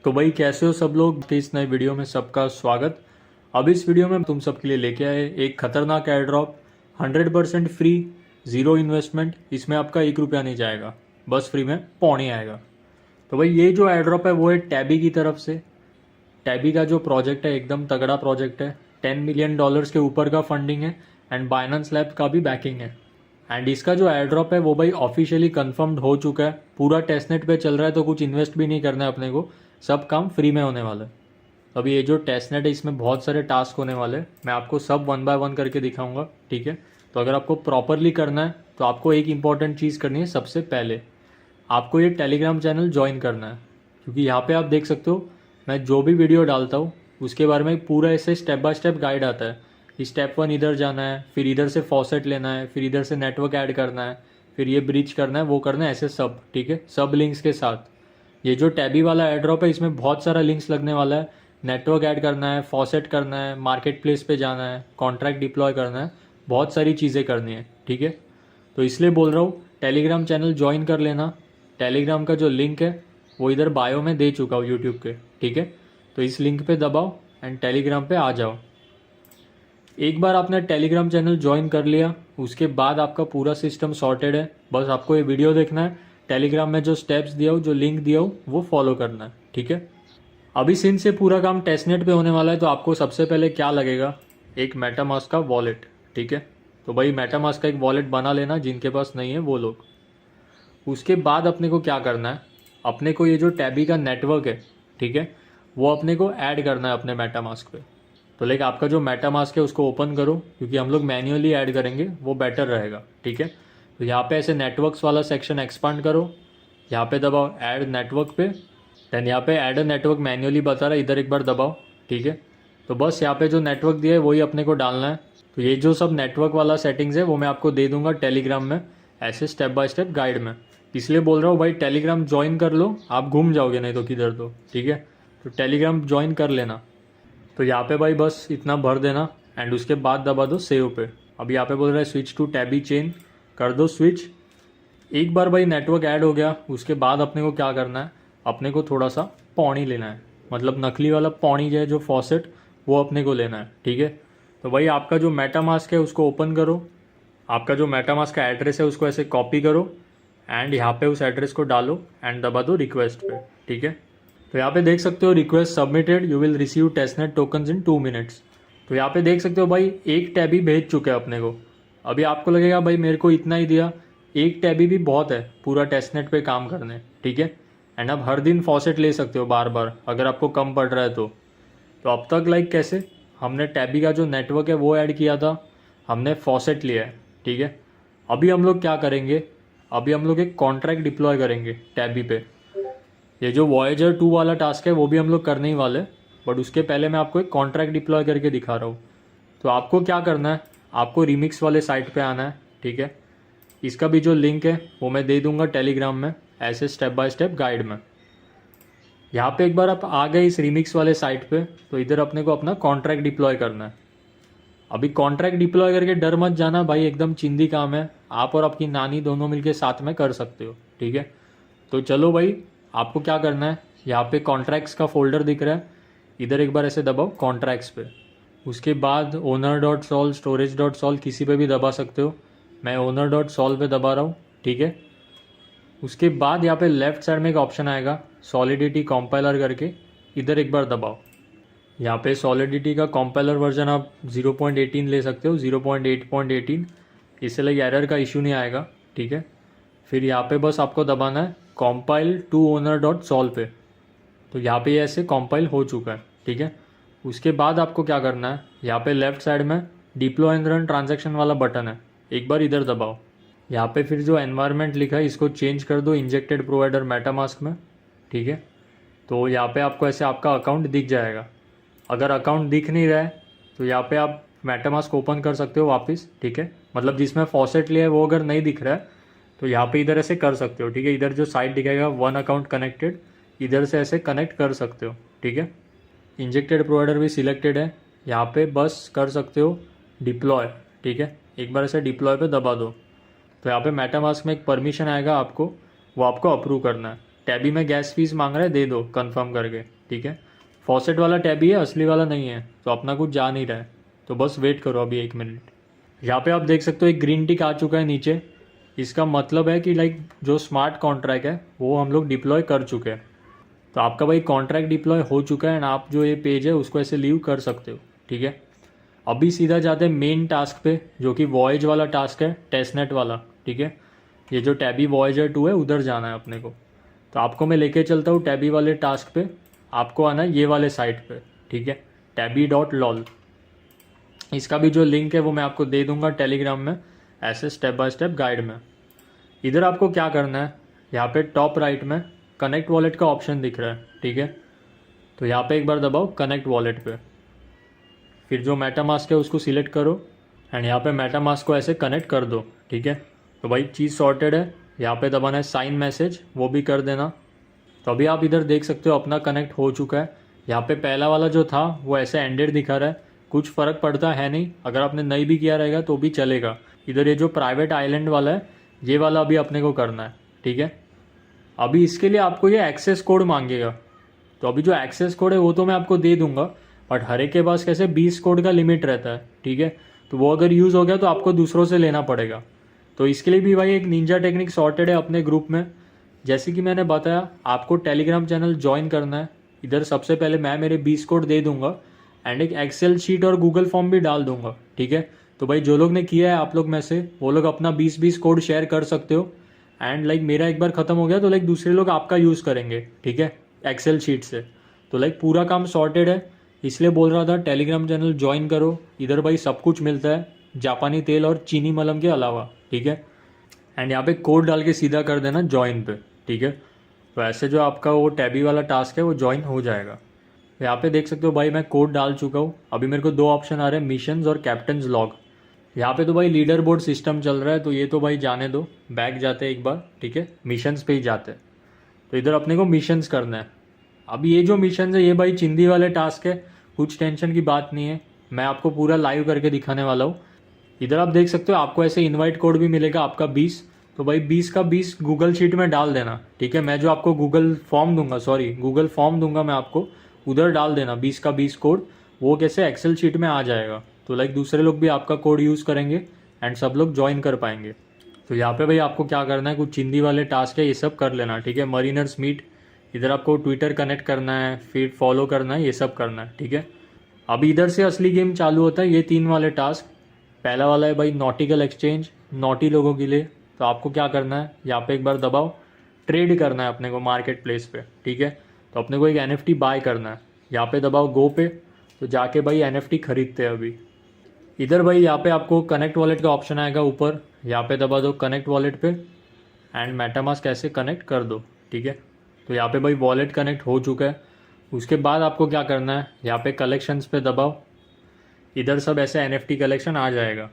तो भाई कैसे हो सब लोग। इस नए वीडियो में सबका स्वागत। अब इस वीडियो में तुम सबके लिए लेके आए एक खतरनाक air drop, 100% free, zero investment. इसमें आपका 1 रुपया नहीं जाएगा, बस फ्री में पौने आएगा। तो भाई ये जो एयर ड्रॉप है वो है टैबी की तरफ से। टैबी का जो प्रोजेक्ट है एकदम तगड़ा प्रोजेक्ट है। $10 मिलियन के ऊपर का फंडिंग है एंड बाइनेंस लैब का भी बैकिंग है। एंड इसका जो एयर ड्रॉप है वो भाई ऑफिशियली कंफर्म्ड हो चुका है, पूरा टेस्टनेट पे चल रहा है। तो कुछ इन्वेस्ट भी नहीं करना है अपने को, सब काम फ्री में होने वाला है। अभी ये जो टेस्टनेट है इसमें बहुत सारे टास्क होने वाले हैं, मैं आपको सब 1 बाय 1 करके दिखाऊंगा, ठीक है। तो अगर आपको प्रॉपरली करना है तो आपको एक इंपॉर्टेंट चीज़ करनी है। सबसे पहले आपको ये टेलीग्राम चैनल ज्वाइन करना है, क्योंकि यहाँ पे आप देख सकते हो मैं जो भी वीडियो डालता हूँ उसके बारे में पूरा ऐसे स्टेप बाय स्टेप गाइड आता है कि स्टेप 1 इधर जाना है, फिर इधर से फॉसेट लेना है, फिर इधर से नेटवर्क ऐड करना है, फिर ये ब्रिज करना है, वो करना है, ऐसे सब, ठीक है, सब लिंक्स के साथ। ये जो टैबी वाला एयर ड्रॉप है इसमें बहुत सारा लिंक्स लगने वाला है। नेटवर्क ऐड करना है, फॉसेट करना है, मार्केट प्लेस पे जाना है, कॉन्ट्रैक्ट डिप्लॉय करना है, बहुत सारी चीज़ें करनी है, ठीक है। तो इसलिए बोल रहा हूँ टेलीग्राम चैनल ज्वाइन कर लेना। टेलीग्राम का जो लिंक है वो इधर बायो में दे चुका हूँ यूट्यूब के, ठीक है। तो इस लिंक पे दबाओ एंड टेलीग्राम पे आ जाओ। एक बार आपने टेलीग्राम चैनल ज्वाइन कर लिया उसके बाद आपका पूरा सिस्टम सॉर्टेड है। बस आपको ये वीडियो देखना है, टेलीग्राम में जो स्टेप्स दिया हो, जो लिंक दिया हो, वो फॉलो करना है, ठीक है। अभी सिंस से पूरा काम टेस्टनेट पे होने वाला है तो आपको सबसे पहले क्या लगेगा, एक मेटामास्क का वॉलेट, ठीक है। तो भाई मेटामास्क का एक वॉलेट बना लेना जिनके पास नहीं है वो लोग। उसके बाद अपने को क्या करना है, अपने को ये जो टैबी का नेटवर्क है, ठीक है, वो अपने को ऐड करना है अपने मेटामास्क पे। तो लाइक आपका जो मेटामास्क है उसको ओपन करो, क्योंकि हम लोग मैन्युअली ऐड करेंगे वो बेटर रहेगा, ठीक है। तो यहाँ पे ऐसे नेटवर्क्स वाला सेक्शन एक्सपांड करो, यहाँ पे दबाओ ऐड नेटवर्क पे, देन यहाँ पे ऐड अ नेटवर्क मैन्युअली बता रहा है, इधर एक बार दबाओ, ठीक है। तो बस यहाँ पे जो नेटवर्क दिया है वही अपने को डालना है। तो ये जो सब नेटवर्क वाला सेटिंग्स है वो मैं आपको दे दूंगा टेलीग्राम में ऐसे स्टेप बाय स्टेप गाइड में। इसलिए बोल रहा हूँ भाई टेलीग्राम ज्वाइन कर लो, आप घूम जाओगे नहीं तो किधर, तो ठीक है। तो टेलीग्राम ज्वाइन कर लेना। तो यहाँ पे भाई बस इतना भर देना एंड उसके बाद दबा दो सेव पे। अभी यहाँ पे बोल रहा है स्विच टू टैबी चेन, कर दो स्विच। एक बार भाई नेटवर्क ऐड हो गया उसके बाद अपने को क्या करना है, अपने को थोड़ा सा पौनी लेना है, मतलब नकली वाला पौनी जो है, जो फॉसेट, वो अपने को लेना है, ठीक है। तो भाई आपका जो मेटामास्क है उसको ओपन करो, आपका जो मेटामास्क का एड्रेस है उसको ऐसे कॉपी करो एंड यहाँ पे उस एड्रेस को डालो एंड दबा दो रिक्वेस्ट पे, ठीक है। तो यहाँ पे देख सकते हो request submitted, you will receive testnet tokens in 2 minutes. तो यहाँ पे देख सकते हो भाई एक टैबी भेज चुके हैं अपने को। अभी आपको लगेगा भाई मेरे को इतना ही दिया, एक टैबी भी बहुत है पूरा टेस्टनेट पे काम करने, ठीक है। एंड आप हर दिन फॉसेट ले सकते हो बार बार अगर आपको कम पड़ रहा है तो। अब तक लाइक कैसे हमने टैबी का जो नेटवर्क है वो ऐड किया था, हमने फॉसेट लिया है, ठीक है। अभी हम लोग क्या करेंगे, अभी हम लोग एक कॉन्ट्रैक्ट डिप्लॉय करेंगे टैबी पे। ये जो वॉयेजर 2 वाला टास्क है वो भी हम लोग करने ही वाले, बट उसके पहले मैं आपको एक कॉन्ट्रैक्ट डिप्लॉय करके दिखा रहा हूँ। तो आपको क्या करना है, आपको रिमिक्स वाले साइट पे आना है, ठीक है। इसका भी जो लिंक है वो मैं दे दूंगा टेलीग्राम में ऐसे स्टेप बाय स्टेप गाइड में। यहाँ पे एक बार आप आ गए इस रिमिक्स वाले साइट पे तो इधर अपने को अपना कॉन्ट्रैक्ट डिप्लॉय करना है। अभी कॉन्ट्रैक्ट डिप्लॉय करके डर मत जाना भाई, एकदम चिंदी काम है, आप और आपकी नानी दोनों मिलके साथ में कर सकते हो, ठीक है। तो चलो भाई आपको क्या करना है, यहाँ पे कॉन्ट्रैक्ट्स का फोल्डर दिख रहा है, इधर एक बार ऐसे दबाओ कॉन्ट्रैक्ट्स पे। उसके बाद owner.sol, storage.sol किसी पे भी दबा सकते हो, मैं owner.sol पे दबा रहा हूँ, ठीक है। उसके बाद यहाँ पे लेफ्ट साइड में एक ऑप्शन आएगा सॉलिडिटी कॉम्पाइलर करके, इधर एक बार दबाओ। यहाँ पे सॉलिडिटी का कॉम्पाइलर वर्जन आप 0.18 ले सकते हो, 0.8.18, इससे लगे एरर का इशू नहीं आएगा, ठीक है। फिर यहाँ पे बस आपको दबाना है कॉम्पाइल टू owner.sol पे। तो यहाँ पे ऐसे कॉम्पाइल हो चुका है, ठीक है। उसके बाद आपको क्या करना है, यहाँ पे लेफ्ट साइड में डिप्लॉय एंड रन ट्रांजैक्शन वाला बटन है, एक बार इधर दबाओ। यहाँ पे फिर जो एनवायरनमेंट लिखा है इसको चेंज कर दो इंजेक्टेड प्रोवाइडर मेटामास्क में, ठीक है। तो यहाँ पे आपको ऐसे आपका अकाउंट दिख जाएगा। अगर अकाउंट दिख नहीं रहा है तो यहाँ पे आप मेटामास्क ओपन कर सकते हो वापस, ठीक है। मतलब जिसमें फॉसेट लिया है वो अगर नहीं दिख रहा है तो यहाँ पे इधर ऐसे कर सकते हो, ठीक है। इधर जो साइट दिखाएगा 1 अकाउंट कनेक्टेड, इधर से ऐसे कनेक्ट कर सकते हो, ठीक है। इंजेक्टेड प्रोवाइडर भी सिलेक्टेड है, यहाँ पे बस कर सकते हो डिप्लॉय, ठीक है। एक बार ऐसे डिप्लॉय पे दबा दो तो यहाँ पे मेटामास्क में एक परमिशन आएगा आपको, वो आपको अप्रूव करना है। टैबी में गैस फीस मांग रहा है, दे दो कंफर्म करके, ठीक है। फॉसेट वाला टैबी है, असली वाला नहीं है, तो अपना कुछ जा नहीं रहा है, तो बस वेट करो अभी 1 मिनट। यहाँ पे आप देख सकते हो एक ग्रीन टिक आ चुका है नीचे। इसका मतलब है कि लाइक जो स्मार्ट कॉन्ट्रैक्ट है वो हम लोग डिप्लॉय कर चुके हैं। तो आपका भाई कॉन्ट्रैक्ट डिप्लॉय हो चुका है एंड आप जो ये पेज है उसको ऐसे लीव कर सकते हो, ठीक है। अभी सीधा जाते हैं मेन टास्क पे, जो कि वॉयज वाला टास्क है, टेस्टनेट वाला, ठीक है। ये जो टैबी वॉयजर 2 है उधर जाना है अपने को। तो आपको मैं लेके चलता हूँ टैबी वाले टास्क पे। आपको आना है ये वाले साइट पे, ठीक है, tabby.lol। इसका भी जो लिंक है वो मैं आपको दे दूंगा टेलीग्राम में, ऐसे स्टेप बाय स्टेप गाइड में। इधर आपको क्या करना है, यहाँ पे टॉप राइट में कनेक्ट वॉलेट का ऑप्शन दिख रहा है, ठीक है। तो यहाँ पे एक बार दबाओ कनेक्ट वॉलेट पे, फिर जो मेटामास्क है उसको सिलेक्ट करो एंड यहाँ पे मेटामास्क को ऐसे कनेक्ट कर दो, ठीक है। तो भाई चीज़ सॉर्टेड है। यहाँ पे दबाना है साइन मैसेज, वो भी कर देना। तो अभी आप इधर देख सकते हो अपना कनेक्ट हो चुका है। यहाँ पे पहला वाला जो था वो ऐसे एंडेड दिखा रहा है, कुछ फ़र्क पड़ता है नहीं, अगर आपने नहीं भी किया रहेगा तो भी चलेगा। इधर ये जो प्राइवेट आइलैंड वाला है ये वाला अभी अपने को करना है, ठीक है। अभी इसके लिए आपको ये एक्सेस कोड मांगेगा, तो अभी जो एक्सेस कोड है वो तो मैं आपको दे दूंगा, बट हर एक के पास कैसे 20 कोड का लिमिट रहता है, ठीक है। तो वो अगर यूज़ हो गया तो आपको दूसरों से लेना पड़ेगा। तो इसके लिए भी भाई एक निंजा टेक्निक सॉर्टेड है अपने ग्रुप में। जैसे कि मैंने बताया, आपको टेलीग्राम चैनल ज्वाइन करना है। इधर सबसे पहले मैं मेरे 20 कोड दे दूंगा एंड एक एक्सेल शीट और गूगल फॉर्म भी डाल दूंगा, ठीक है। तो भाई जो लोग ने किया है आप लोग में से, वो लोग अपना 20-20 कोड शेयर कर सकते हो एंड लाइक मेरा एक बार ख़त्म हो गया तो लाइक दूसरे लोग आपका यूज़ करेंगे, ठीक है, एक्सेल शीट से। तो लाइक पूरा काम सॉर्टेड है, इसलिए बोल रहा था टेलीग्राम चैनल ज्वाइन करो। इधर भाई सब कुछ मिलता है, जापानी तेल और चीनी मलम के अलावा, ठीक है। एंड यहाँ पे कोड डाल के सीधा कर देना ज्वाइन पे, ठीक है। तो ऐसे जो आपका वो टैबी वाला टास्क है वो ज्वाइन हो जाएगा। यहाँ पे देख सकते हो भाई मैं कोड डाल चुका हूँ। अभी मेरे को 2 ऑप्शन आ रहे हैं, मिशंस और कैप्टन्स लॉग। यहाँ पे तो भाई लीडर बोर्ड सिस्टम चल रहा है, तो ये तो भाई जाने दो, बैक जाते हैं एक बार, ठीक है, मिशंस पे ही जाते हैं। तो इधर अपने को मिशंस करना है। अब ये जो मिशन है ये भाई चिंदी वाले टास्क है, कुछ टेंशन की बात नहीं है, मैं आपको पूरा लाइव करके दिखाने वाला हूँ। इधर आप देख सकते हो आपको ऐसे इनवाइट कोड भी मिलेगा आपका 20। तो भाई 20 का 20 गूगल शीट में डाल देना, ठीक है। मैं जो आपको गूगल फॉर्म दूंगा मैं आपको, उधर डाल देना 20 का 20 कोड। वो कैसे एक्सेल शीट में आ जाएगा, तो लाइक दूसरे लोग भी आपका कोड यूज़ करेंगे एंड सब लोग ज्वाइन कर पाएंगे। तो यहाँ पे भाई आपको क्या करना है, कुछ चिंदी वाले टास्क है ये सब कर लेना, ठीक है। मरीनर्स मीट, इधर आपको ट्विटर कनेक्ट करना है, फिर फॉलो करना है, ये सब करना है, ठीक है। अभी इधर से असली गेम चालू होता है, ये 3 वाले टास्क। पहला वाला है भाई नॉटिकल एक्सचेंज, नॉटी लोगों के लिए। तो आपको क्या करना है, यहाँ पे एक बार दबाओ, ट्रेड करना है अपने को मार्केट प्लेस पे, ठीक है। तो अपने को एक NFT बाय करना है, यहाँ पे दबाओ गो पे। तो जाके भाई NFT खरीदते हैं अभी। इधर भाई यहाँ पे आपको कनेक्ट वॉलेट का ऑप्शन आएगा ऊपर, यहाँ पे दबा दो कनेक्ट वॉलेट पे एंड मेटामास्क ऐसे कनेक्ट कर दो, ठीक है। तो यहाँ पे भाई वॉलेट कनेक्ट हो चुका है। उसके बाद आपको क्या करना है, यहाँ पे कलेक्शंस पे दबाओ, इधर सब ऐसे NFT कलेक्शन आ जाएगा।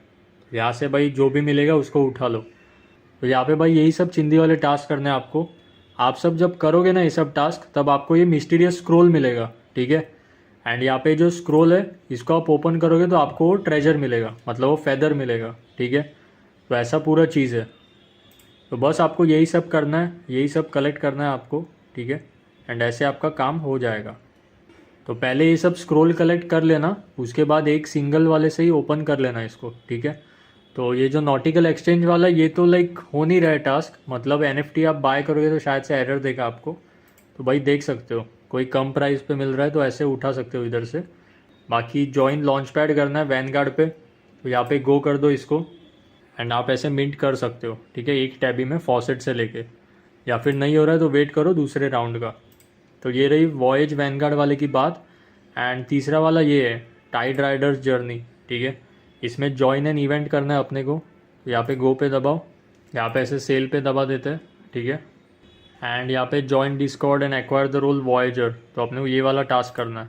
यहाँ से भाई जो भी मिलेगा उसको उठा लो। तो यहाँ पे भाई यही सब चिंदी वाले टास्क करने हैं आपको। आप सब जब करोगे ना ये सब टास्क, तब आपको ये मिस्टीरियस स्क्रोल मिलेगा, ठीक है। एंड यहाँ पे जो स्क्रोल है इसको आप ओपन करोगे तो आपको वो ट्रेजर मिलेगा, मतलब वो फेदर मिलेगा, ठीक है। तो ऐसा पूरा चीज़ है। तो बस आपको यही सब करना है, यही सब कलेक्ट करना है आपको, ठीक है। एंड ऐसे आपका काम हो जाएगा। तो पहले ये सब स्क्रोल कलेक्ट कर लेना, उसके बाद एक सिंगल वाले से ही ओपन कर लेना इसको, ठीक है। तो ये जो नॉटिकल एक्सचेंज वाला ये तो लाइक हो नहीं रहा है टास्क, मतलब NFT आप बाय करोगे तो शायद से एरर देगा आपको। तो भाई देख सकते हो कोई कम प्राइस पे मिल रहा है तो ऐसे उठा सकते हो इधर से। बाकी जॉइन लॉन्च पैड करना है वैनगार्ड पे, तो यहाँ पे गो कर दो इसको एंड आप ऐसे मिंट कर सकते हो, ठीक है, एक टैबी में फॉसेट से लेके। या फिर नहीं हो रहा है तो वेट करो दूसरे राउंड का। तो ये रही वॉयज वैनगार्ड वाले की बात। एंड तीसरा वाला ये है टाइड राइडर्स जर्नी, ठीक है। इसमें जॉइन एन इवेंट करना है अपने को। यहाँ पे गो पे दबाओ, यहाँ पे ऐसे सेल पे दबा देते हैं, ठीक है। एंड यहाँ पे join Discord and acquire the role voyager, तो अपने को ये वाला टास्क करना है।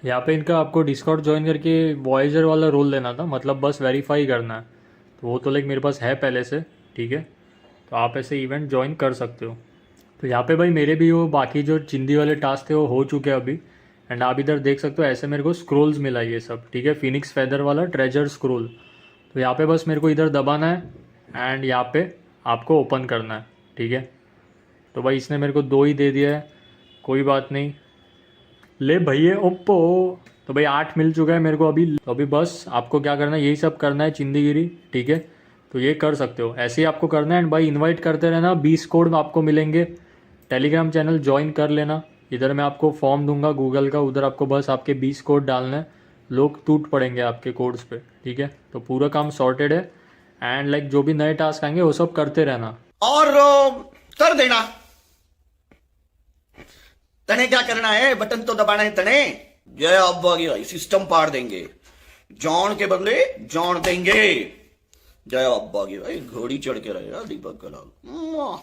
यहाँ पे इनका आपको डिस्कॉर्ड ज्वाइन करके वॉयजर वाला रोल लेना था, मतलब बस वेरीफाई करना है। तो वो तो लाइक मेरे पास है पहले से, ठीक है। तो आप ऐसे इवेंट ज्वाइन कर सकते हो। तो यहाँ पे भाई मेरे भी वो बाकी जो चिंदी वाले टास्क थे वो हो चुके हैं अभी। एंड आप इधर देख सकते हो ऐसे मेरे को स्क्रोल्स मिला ये सब, ठीक है, फिनिक्स फेदर वाला ट्रेजर स्क्रोल। तो यहाँ पे बस मेरे को इधर दबाना है एंड यहाँ पे आपको ओपन करना है, ठीक है। तो भाई इसने मेरे को 2 ही दे दिया है, कोई बात नहीं। ले भैया ओप्पो। तो भाई 8 मिल चुका है मेरे को अभी। तो अभी बस आपको क्या करना है, यही सब करना है, चिंदीगिरी, ठीक है। तो ये कर सकते हो, ऐसे ही आपको करना है। एंड भाई इनवाइट करते रहना, 20 कोड आपको मिलेंगे। टेलीग्राम चैनल ज्वाइन कर लेना, इधर मैं आपको फॉर्म दूंगा गूगल का, उधर आपको बस आपके 20 कोड डालना है, लोग टूट पड़ेंगे आपके कोड्स पे, ठीक है। तो पूरा काम सॉर्टेड है। एंड लाइक जो भी नए टास्क आएंगे वो सब करते रहना और कर देना। तने क्या करना है, बटन तो दबाना है तने। जय अब भाई सिस्टम पार देंगे, जॉन के बदले जॉन देंगे। जय अब भाई घोड़ी चढ़ के रहेगा दीपक कलाल।